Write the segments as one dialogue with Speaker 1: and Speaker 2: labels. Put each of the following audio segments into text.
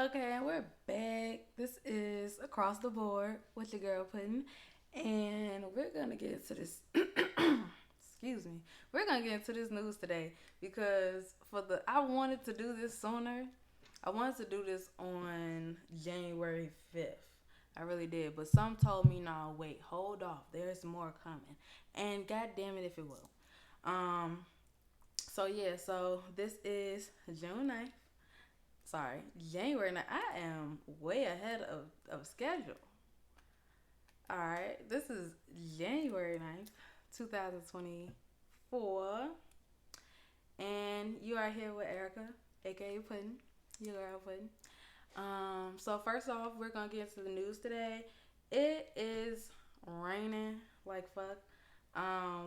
Speaker 1: Okay, and we're back. This is Across the Board with your girl Pudding. And we're going to get into this. Excuse me. We're going to get into this news today because I wanted to do this sooner. I wanted to do this on January 5th. I really did. But some told me, no, wait, hold off. There's more coming. And god damn it if it will. Um, so this is June 9th. Sorry, January 9th. I am way ahead of schedule. All right, this is January 9th, 2024. And you are here with Erica, aka Puddin', your girl Puddin'. So first off, we're gonna get into the news today. It is raining like fuck.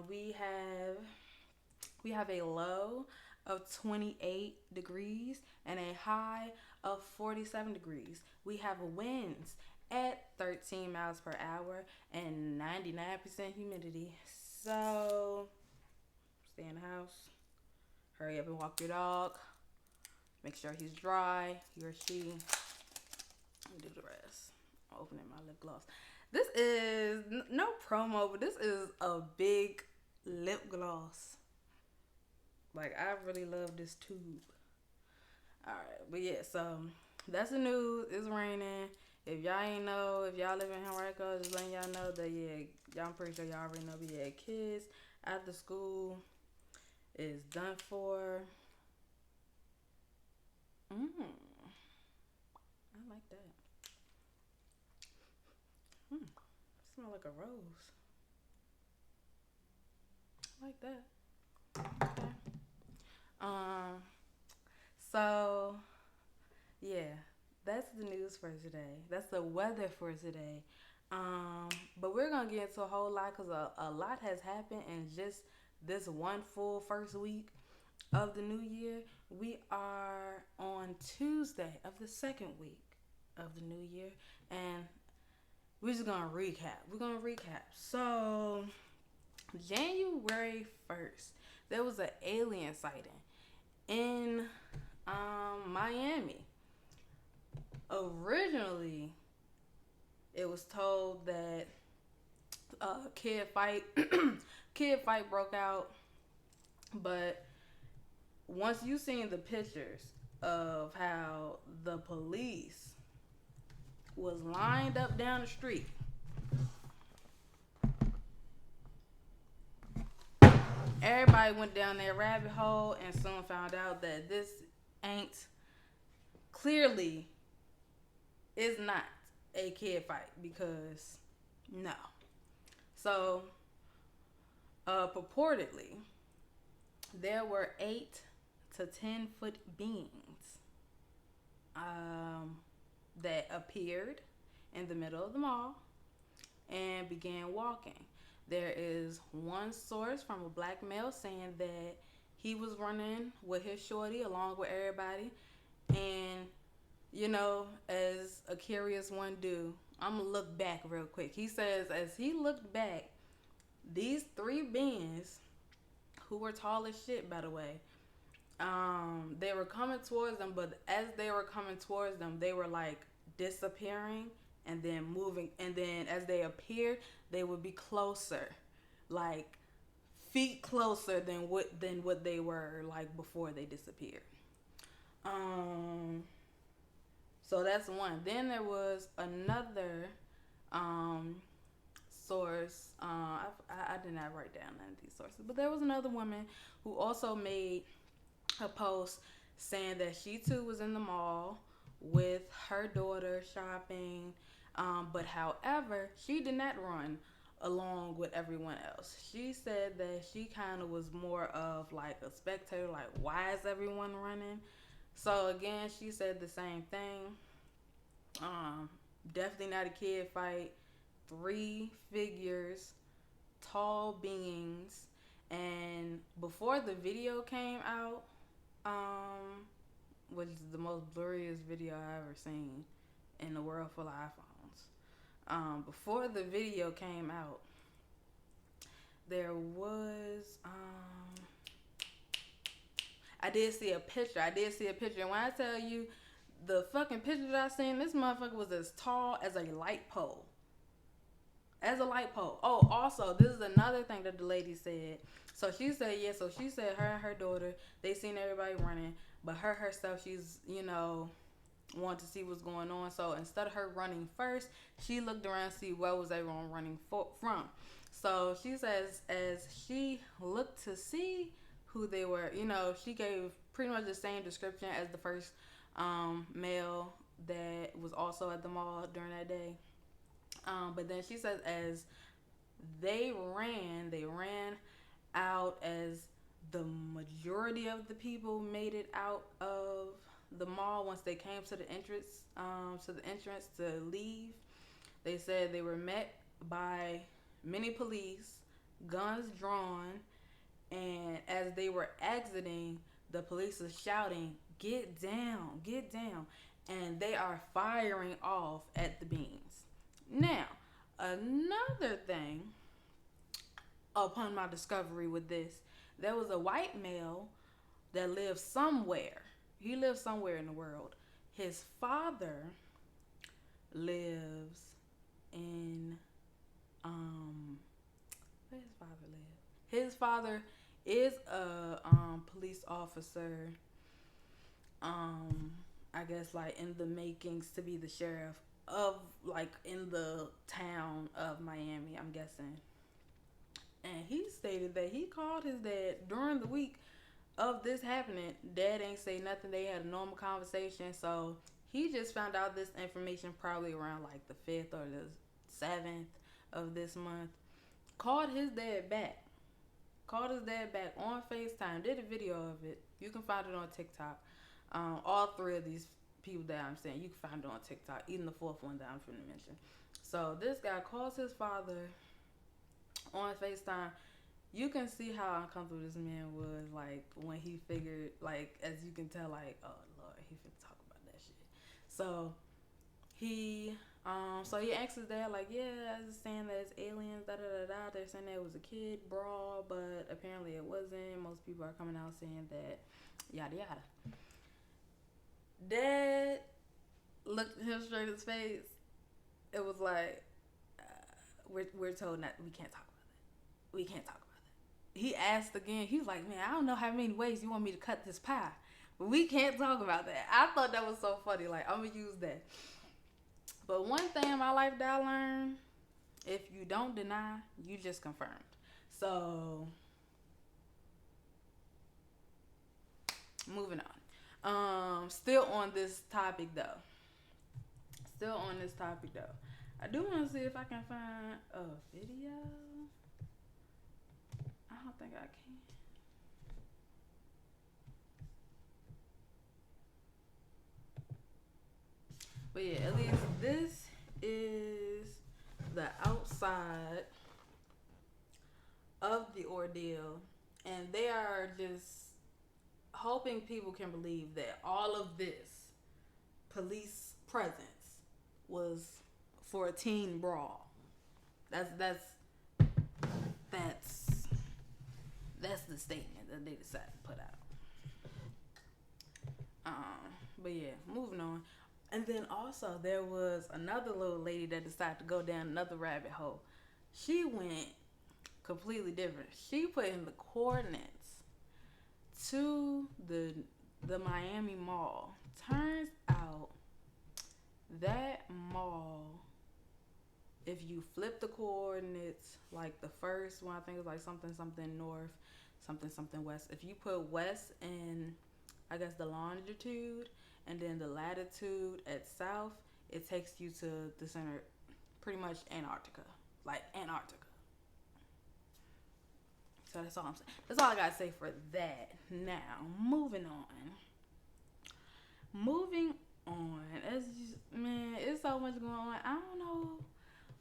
Speaker 1: We have a low of 28 degrees and a high of 47 degrees. We have winds at 13 miles per hour and 99% humidity. So stay in the house. Hurry up and walk your dog. Make sure he's dry. He or she. Let me do the rest. I'm opening my lip gloss. This is no promo, but this is a big lip gloss. Like, I really love this tube. Alright, but yeah, so that's the news. It's raining. If y'all ain't know, if y'all live in Henrico, just letting y'all know that, yeah, y'all, I'm pretty sure y'all already know, but yeah, kids after school is done for. I like that. Smell like a rose. I like that. Okay. Um, so yeah, that's the news for today. That's the weather for today. But we're gonna get into a whole lot because a lot has happened in just this one full first week of the new year. We are on Tuesday of the second week of the new year, and we're just gonna recap. We're gonna recap. So January 1st, there was an alien sighting in Miami. Originally, it was told that kid fight kid fight broke out, but once you seen the pictures of how the police was lined up down the street, everybody went down that rabbit hole and soon found out that this ain't clearly is not a kid fight because no. So purportedly there were 8 to 10 foot beings that appeared in the middle of the mall and began walking. There is one source from a black male saying that he was running with his shorty along with everybody, and as a curious one do, I'm gonna look back real quick. He says as he looked back, these 3 beings, who were tall as shit by the way, they were coming towards them, but as they were coming towards them, they were like disappearing and then moving, and then as they appeared, they would be closer, like feet closer than what they were like before they disappeared. So that's one. Then there was another source. I did not write down none of these sources, but there was another woman who also made a post saying that she too was in the mall with her daughter shopping, but however, she did not run along with everyone else. She said that she kind of was more of like a spectator, like, why is everyone running? So again, she said the same thing. Definitely not a kid fight. 3 figures, tall beings, and before the video came out, which is the most blurriest video I ever seen in the world full of iPhones. Before the video came out, there was I did see a picture. And when I tell you the fucking picture that I seen, this motherfucker was as tall as a light pole. As a light pole. Oh, also, this is another thing that the lady said. So she said, yeah, so she said her and her daughter, they seen everybody running, but her herself, she's, wanted to see what's going on. So instead of her running first, she looked around to see where was everyone running from. So she says, as she looked to see who they were, she gave pretty much the same description as the first male that was also at the mall during that day. But then she says as they ran out, as the majority of the people made it out of the mall once they came to the entrance to leave. They said they were met by many police, guns drawn, and as they were exiting, the police is shouting, "Get down, get down," and they are firing off at the beans. Now, another thing upon my discovery with this, there was a white male that lived somewhere. He lives somewhere in the world. His father lives in where his father live? His father is a police officer. I guess like in the makings to be the sheriff of like in the town of Miami, I'm guessing. And he stated that he called his dad during the week of this happening. Dad ain't say nothing. They had a normal conversation. So he just found out this information probably around like the 5th or the 7th of this month. Called his dad back. Called his dad back on FaceTime. Did a video of it. You can find it on TikTok. All three of these people that I'm saying, you can find it on TikTok. Even the fourth one that I'm going to mention. So this guy calls his father on FaceTime. You can see how uncomfortable this man was, like, when he figured, like, as you can tell, like, oh, Lord, he finna talk about that shit. So, he asked his dad, like, yeah, I was saying that it's aliens, da-da-da-da. They're saying that it was a kid brawl, but apparently it wasn't. Most people are coming out saying that, yada, yada. Dad looked him straight in his face. It was like, we're told not, we can't talk about that. We can't talk about that. He asked again. He was like, man, I don't know how many ways you want me to cut this pie, but we can't talk about that. I thought that was so funny. Like, I'm going to use that. But one thing in my life that I learned, if you don't deny, you just confirmed. So, moving on. Still on this topic, though. I do want to see if I can find a video. I don't think I can. But yeah, at least this is the outside of the ordeal. And they are just hoping people can believe that all of this police presence was for a teen brawl. That's the statement that they decided to put out. But yeah, moving on. And then also there was another little lady that decided to go down another rabbit hole. She went completely different. She put in the coordinates to the Miami Mall. Turns out that mall, if you flip the coordinates, like the first one, I think it was like something north, something west. If you put west in, I guess, the longitude, and then the latitude at south, it takes you to the center, pretty much Antarctica. Like Antarctica. So that's all I'm saying. That's all I gotta say for that. Now, moving on. Man, it's so much going on. I don't know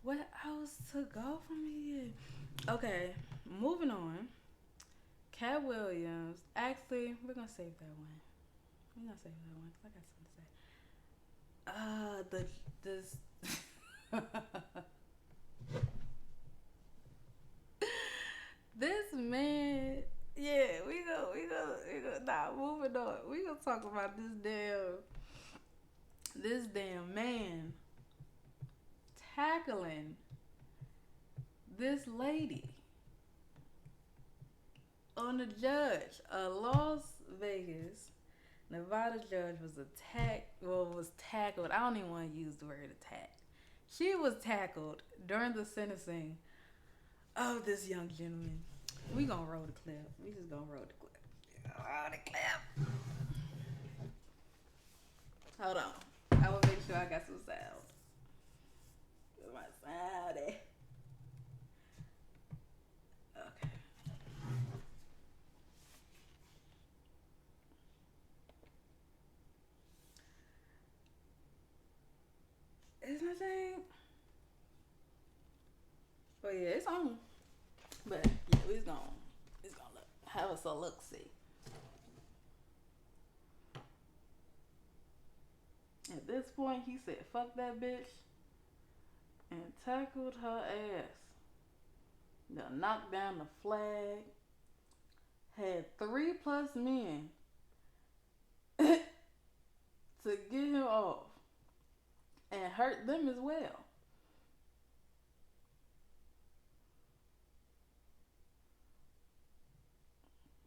Speaker 1: what else to go from here. Okay, moving on. Cat Williams. Actually, we're gonna save that one. Cause I got something to say. This man, yeah, we go. Nah, moving on. We gonna talk about this damn This damn man tackling this lady on the judge. A Las Vegas, Nevada judge was tackled. I don't even want to use the word attack. She was tackled during the sentencing of this young gentleman. We gonna roll the clip. We just gonna roll the clip. Roll the clip. Hold on. I will make sure I got some sound. Get my sound there. Okay. Is my thing? Oh yeah, it's on. But yeah, it's gonna look. Have us a look see. At this point, he said, "Fuck that bitch," and tackled her ass. Then knocked down the flag. Had 3+ men to get him off and hurt them as well.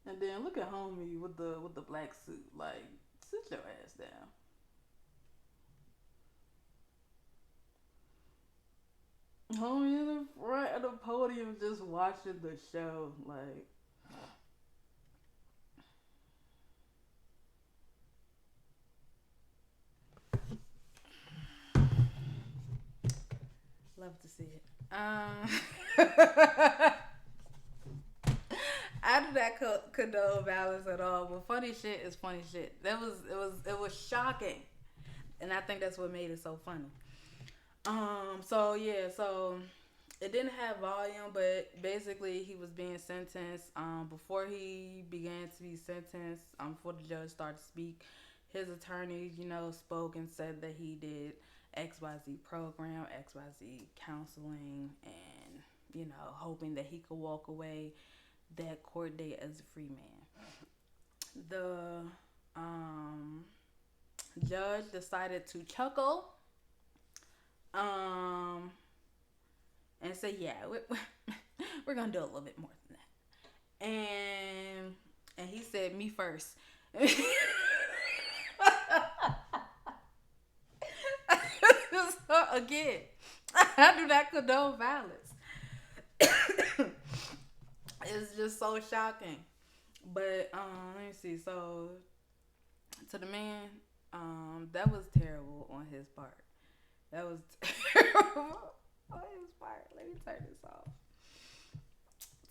Speaker 1: And then look at homie with the black suit. Like, sit your ass down. Homie in the front of the podium just watching the show. Like, love to see it. I do not condone violence at all, but funny shit is funny shit. It was shocking, and I think that's what made it so funny. So it didn't have volume, but basically he was being sentenced. Before he began to be sentenced, before the judge started to speak, his attorney, spoke and said that he did XYZ program, XYZ counseling, and hoping that he could walk away that court date as a free man. The judge decided to chuckle and say, yeah, we're gonna do a little bit more than that. And he said, me first. So again, I do not condone violence. It's just so shocking. But let me see. So to the man, that was terrible on his part. That was terrible on his part. Let me turn this off.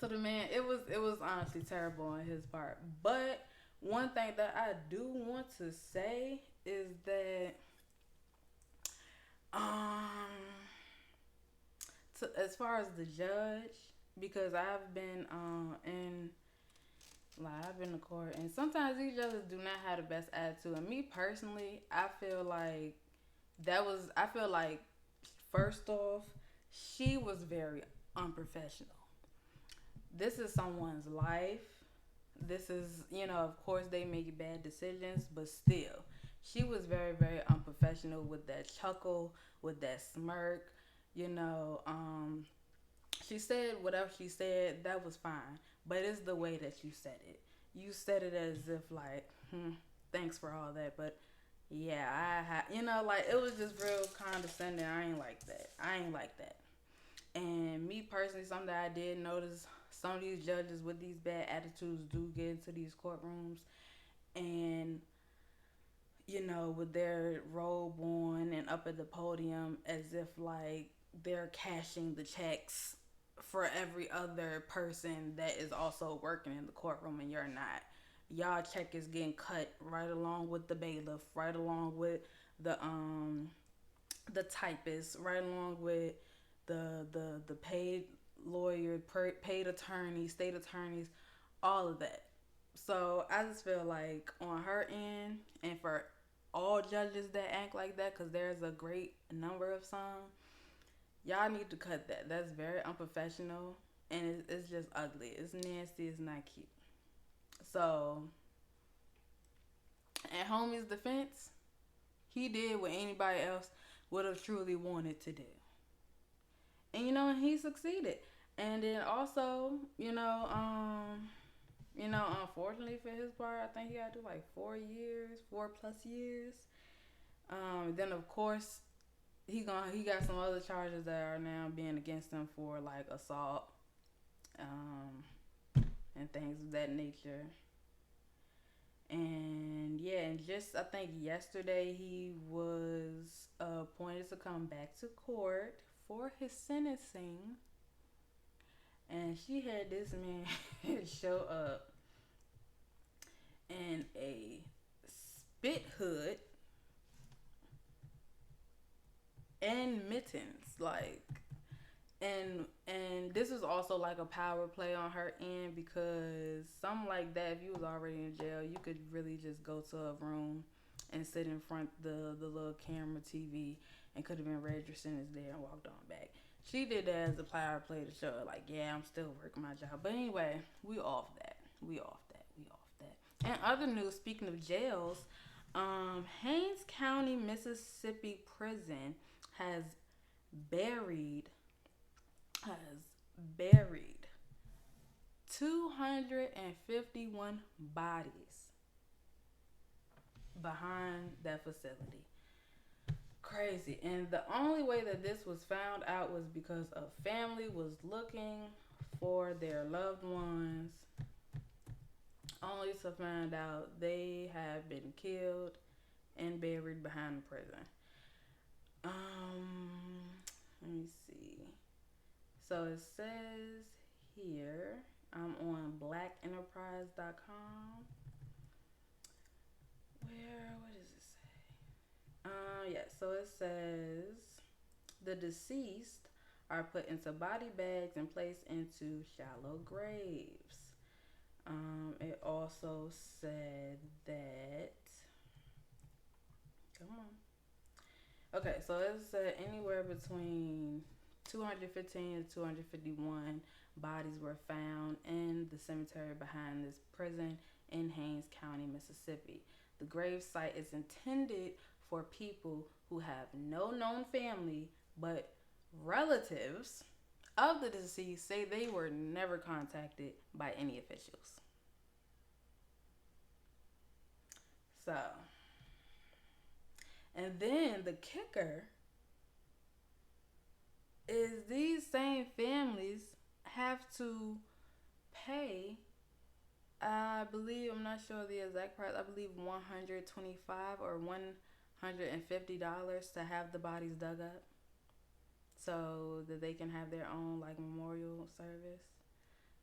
Speaker 1: To the man, it was honestly terrible on his part. But one thing that I do want to say is that as far as the judge, because I've been I've been to court, and sometimes these judges do not have the best attitude. And me personally, I feel like first off, she was very unprofessional. This is someone's life. This is, of course they make bad decisions, but still, she was very, very unprofessional with that chuckle, with that smirk. She said whatever she said, that was fine. But it's the way that you said it. You said it as if like, thanks for all that, but yeah, it was just real condescending. I ain't like that. And me personally, something that I did notice, some of these judges with these bad attitudes do get into these courtrooms and, with their robe on and up at the podium as if like they're cashing the checks for every other person that is also working in the courtroom, and you're not. Y'all check is getting cut right along with the bailiff, right along with the typist, right along with the paid lawyer, paid attorneys, state attorneys, all of that. So I just feel like on her end, and for all judges that act like that, because there's a great number of some, y'all need to cut that. That's very unprofessional, and it's just ugly. It's nasty. It's not cute. So, in homie's defense, He did what anybody else would have truly wanted to do. And he succeeded. And then also, unfortunately for his part, I think he had to do like 4 years, 4+ years. Then of course he got some other charges that are now being against him for like assault, and things of that nature. And yeah, and just I think yesterday he was appointed to come back to court for his sentencing. And she had this man show up in a spit hood and mittens, like, and this is also like a power play on her end, because something like that, if you was already in jail, you could really just go to a room and sit in front the little camera TV and could have been read your sentence there and walked on back. She did that as a power play to show her, like, yeah, I'm still working my job. But anyway, we off that. And other news, speaking of jails, Haines County, Mississippi prison has buried 251 bodies behind that facility. Crazy. And the only way that this was found out was because a family was looking for their loved ones, only to find out they have been killed and buried behind the prison. Let me see. So it says here, I'm on blackenterprise.com. What does it say? Yeah, so it says the deceased are put into body bags and placed into shallow graves. It also said that, come on. Okay, so it said anywhere between 215 and 251 bodies were found in the cemetery behind this prison in Haines County, Mississippi. The grave site is intended for people who have no known family, but relatives of the deceased say they were never contacted by any officials. So, and then the kicker is these same families have to pay, I believe, I'm not sure the exact price, I believe $125 or $150 to have the bodies dug up, so that they can have their own like memorial service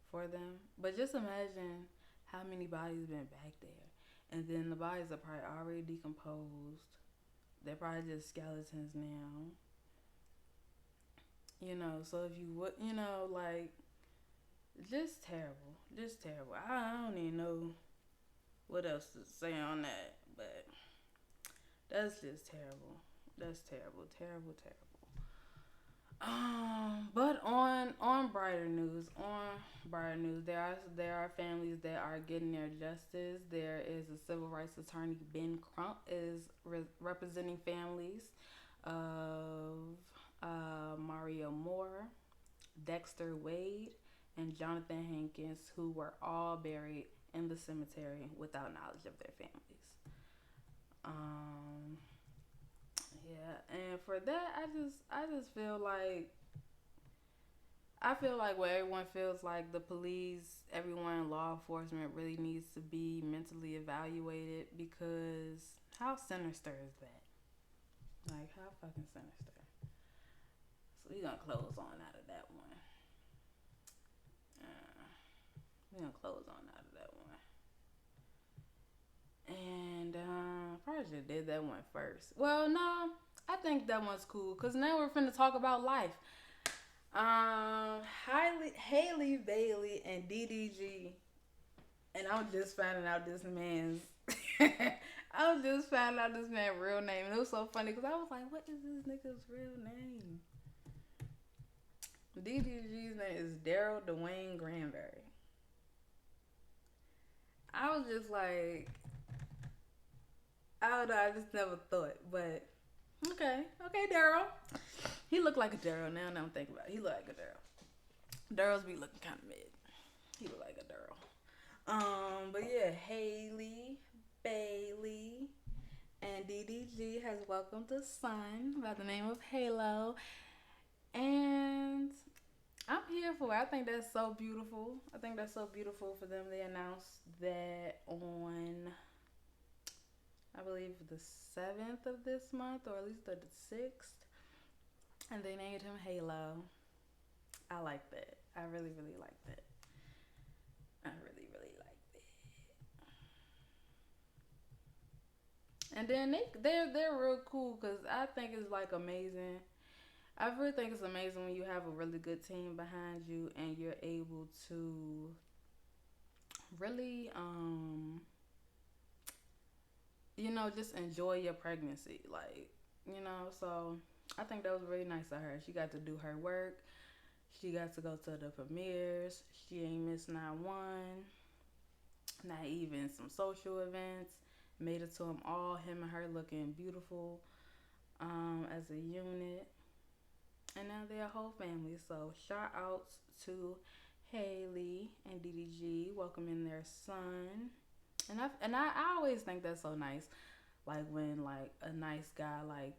Speaker 1: for them. But just imagine how many bodies been back there, and then the bodies are probably already decomposed. They're probably just skeletons now. So if you would, like, just terrible. I don't even know what else to say on that, but that's just terrible. That's terrible. But on brighter news, there are families that are getting their justice. There is a civil rights attorney, Ben Crump, is representing families of Mario Moore, Dexter Wade, and Jonathan Hankins, who were all buried in the cemetery without knowledge of their families. Yeah, and for that, I just feel like what everyone feels like, the police, everyone in law enforcement really needs to be mentally evaluated, because how sinister is that? Like, how fucking sinister. So we're gonna close on out of that one. And probably should have did that one first. Well, no, I think that one's cool, because now we're finna talk about life. Haley Bailey and DDG, and I'm just finding out this man's real name, and it was so funny because I was like, what is this nigga's real name? DDG's name is Daryl Dwayne Granberry. I was don't know. I just never thought. But okay, Daryl. He looked like a Daryl now. Now I'm thinking about it. He looked like a Daryl. Daryl's be looking kind of mid. He look like a Daryl. But yeah, Haley, Bailey, and DDG has welcomed a son by the name of Halo, and I'm here for it. I think that's so beautiful. I think that's so beautiful for them. They announced that on, I believe, the 7th of this month, or at least the 6th, and they named him Halo. I like that. I really, really like that. I really, really like that. And then they're real cool because I think it's like amazing. I really think it's amazing when you have a really good team behind you and you're able to really just enjoy your pregnancy. Like, so I think that was really nice of her. She got to do her work. She got to go to the premieres. She ain't missed not one. Not even some social events. Made it to them all. Him and her looking beautiful as a unit. And now they're a whole family. So shout outs to Haley and DDG welcoming their son. And I always think that's so nice. Like when like a nice guy like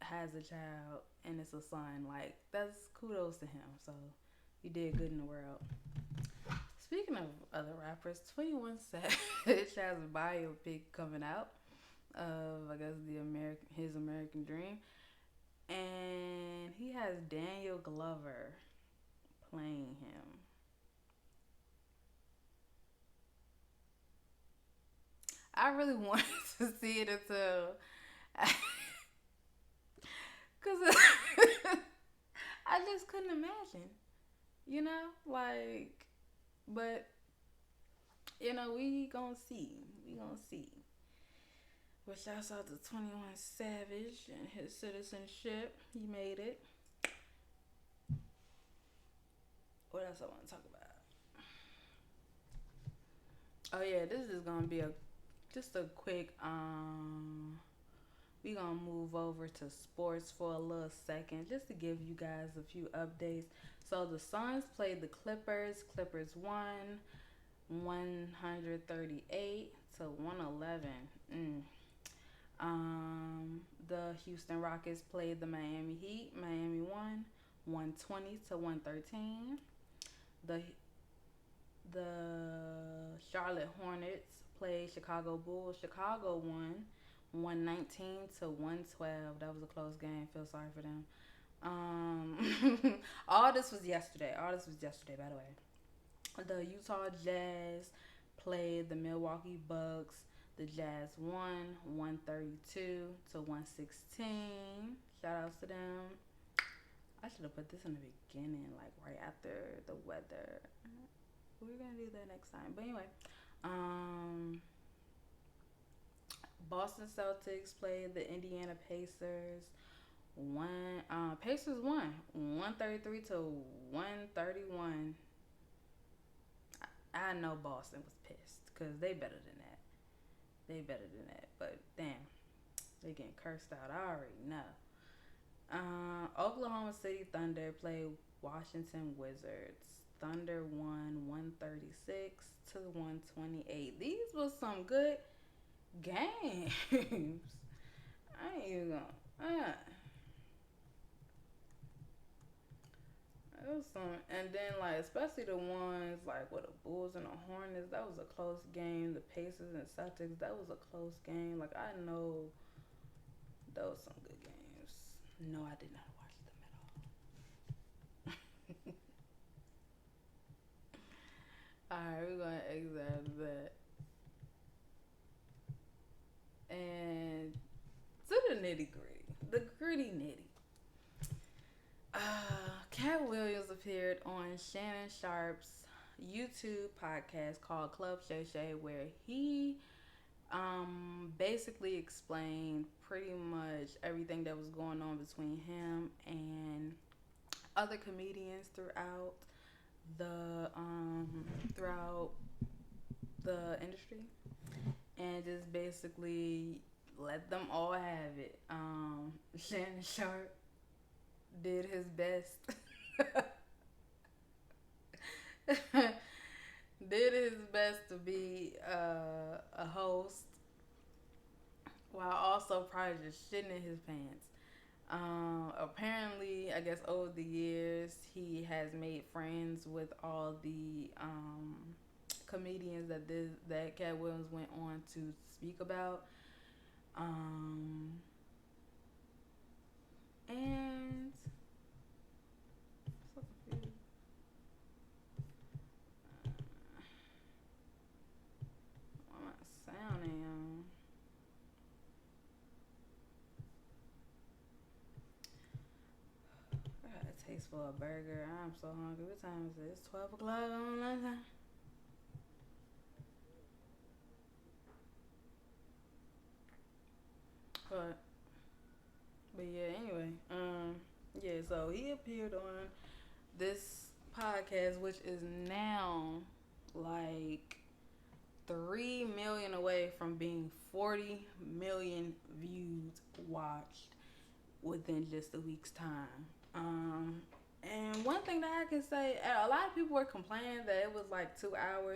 Speaker 1: has a child and it's a son, like that's kudos to him. So you did good in the world. Speaking of other rappers, 21 Savage has a biopic coming out of I guess his American Dream, and he has Daniel Glover playing him. I really wanted to see it until, cause I just couldn't imagine, like, but we gonna see, But shouts out to 21 Savage and his citizenship. He made it. What else I want to talk about? Oh yeah, this is gonna be just a quick we gonna move over to sports for a little second just to give you guys a few updates. So the Suns played the Clippers. Clippers won 138 to 111. The Houston Rockets played the Miami Heat. Miami won 120 to 113. The Charlotte Hornets played Chicago Bulls. Chicago won 119 to 112. That was a close game. Feel sorry for them. All this was yesterday. By the way. The Utah Jazz played the Milwaukee Bucks. The Jazz won 132 to 116. Shout outs to them. I should have put this in the beginning, like right after the weather. We're gonna do that next time. But anyway, Boston Celtics played the Indiana Pacers. Pacers won 133 to 131. I know Boston was pissed because they better than that. But damn, they getting cursed out. I already know. Oklahoma City Thunder played Washington Wizards. Thunder won 136 to 128. These was some good games. I ain't even gonna. It was some, and then like especially the ones like with the Bulls and the Hornets, that was a close game. The Pacers and Celtics, that was a close game. Like I know those some good games. No, I did not watch them at all. Alright, we're gonna exit that. And to the nitty gritty. The gritty nitty. Cat Williams appeared on Shannon Sharp's YouTube podcast called Club Shay Shay, where he basically explained pretty much everything that was going on between him and other comedians throughout the industry, and just basically let them all have it. Shannon Sharp did his best. Did his best to be a host while also probably just shitting in his pants. Apparently, I guess over the years, he has made friends with all the comedians that Cat Williams went on to speak about. Um, and what am I sounding on? I got a taste for a burger. I'm so hungry. What time is it? It's 12 o'clock on lunchtime. But yeah, anyway, yeah. So he appeared on this podcast, which is now like 3 million away from being 40 million views watched within just a week's time. And one thing that I can say, a lot of people were complaining that it was like 2 hours.